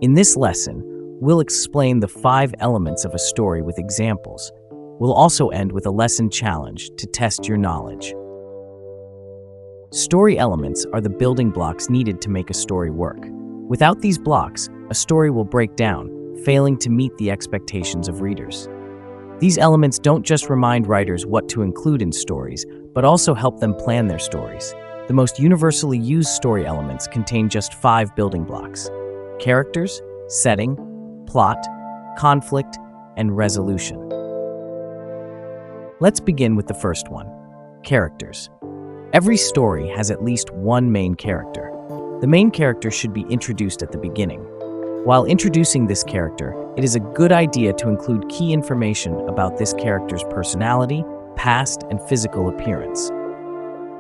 In this lesson, we'll explain the 5 elements of a story with examples. We'll also end with a lesson challenge to test your knowledge. Story elements are the building blocks needed to make a story work. Without these blocks, a story will break down, failing to meet the expectations of readers. These elements don't just remind writers what to include in stories, but also help them plan their stories. The most universally used story elements contain just 5 building blocks: characters, setting, plot, conflict, and resolution. Let's begin with the first one: characters. Every story has at least one main character. The main character should be introduced at the beginning. While introducing this character, it is a good idea to include key information about this character's personality, past, and physical appearance.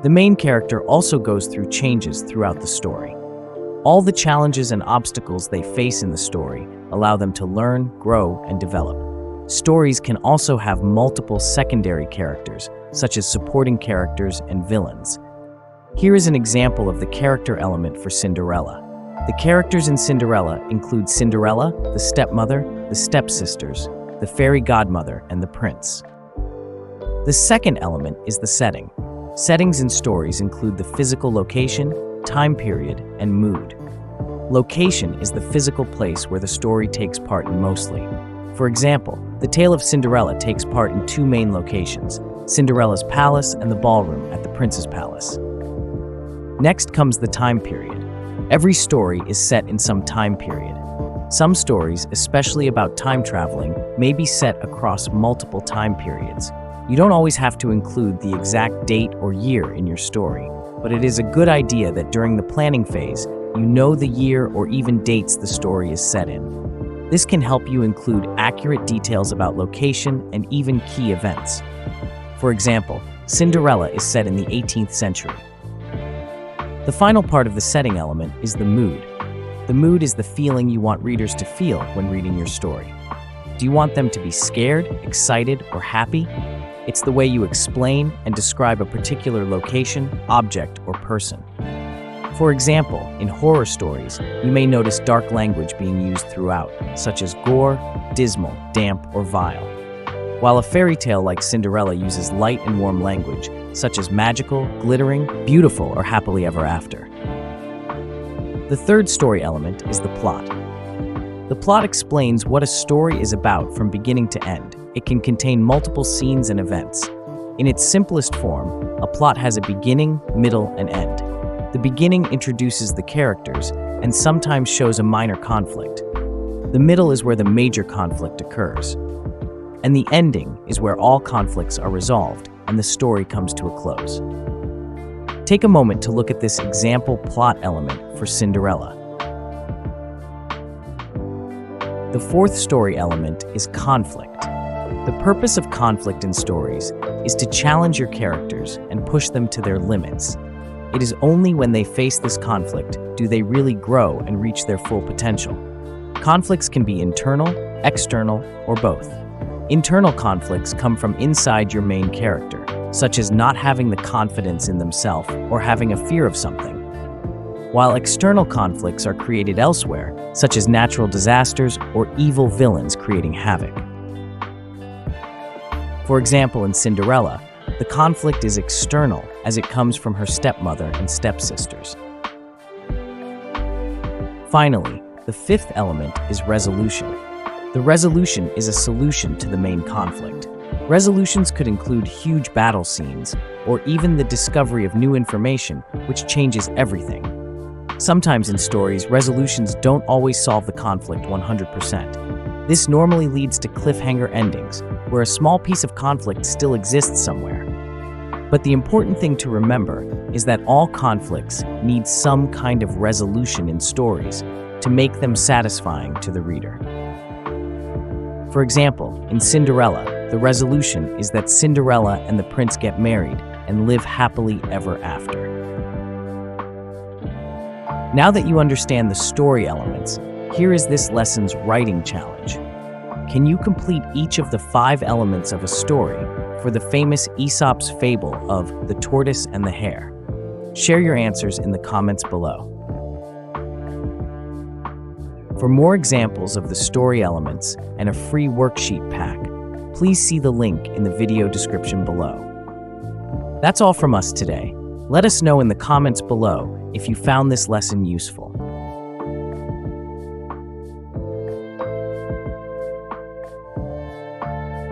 The main character also goes through changes throughout the story. All the challenges and obstacles they face in the story allow them to learn, grow, and develop. Stories can also have multiple secondary characters, such as supporting characters and villains. Here is an example of the character element for Cinderella. The characters in Cinderella include Cinderella, the stepmother, the stepsisters, the fairy godmother, and the prince. The second element is the setting. Settings in stories include the physical location, time period, and mood. Location is the physical place where the story takes part in mostly. For example, the tale of Cinderella takes part in 2 main locations: Cinderella's palace and the ballroom at the prince's palace. Next comes the time period. Every story is set in some time period. Some stories, especially about time traveling, may be set across multiple time periods. You don't always have to include the exact date or year in your story, but it is a good idea that during the planning phase, you know the year or even dates the story is set in. This can help you include accurate details about location and even key events. For example, Cinderella is set in the 18th century. The final part of the setting element is the mood. The mood is the feeling you want readers to feel when reading your story. Do you want them to be scared, excited, or happy? It's the way you explain and describe a particular location, object, or person. For example, in horror stories, you may notice dark language being used throughout, such as gore, dismal, damp, or vile. While a fairy tale like Cinderella uses light and warm language, such as magical, glittering, beautiful, or happily ever after. The third story element is the plot. The plot explains what a story is about from beginning to end. It can contain multiple scenes and events. In its simplest form, a plot has a beginning, middle, and end. The beginning introduces the characters and sometimes shows a minor conflict. The middle is where the major conflict occurs. And the ending is where all conflicts are resolved and the story comes to a close. Take a moment to look at this example plot element for Cinderella. The fourth story element is conflict. The purpose of conflict in stories is to challenge your characters and push them to their limits. It is only when they face this conflict do they really grow and reach their full potential. Conflicts can be internal, external, or both. Internal conflicts come from inside your main character, such as not having the confidence in themselves or having a fear of something. While external conflicts are created elsewhere, such as natural disasters or evil villains creating havoc. For example, in Cinderella, the conflict is external as it comes from her stepmother and stepsisters. Finally, the fifth element is resolution. The resolution is a solution to the main conflict. Resolutions could include huge battle scenes or even the discovery of new information, which changes everything. Sometimes in stories, resolutions don't always solve the conflict 100%. This normally leads to cliffhanger endings, where a small piece of conflict still exists somewhere. But the important thing to remember is that all conflicts need some kind of resolution in stories to make them satisfying to the reader. For example, in Cinderella, the resolution is that Cinderella and the prince get married and live happily ever after. Now that you understand the story elements, here is this lesson's writing challenge. Can you complete each of the 5 elements of a story for the famous Aesop's fable of The Tortoise and the Hare? Share your answers in the comments below. For more examples of the story elements and a free worksheet pack, please see the link in the video description below. That's all from us today. Let us know in the comments below if you found this lesson useful.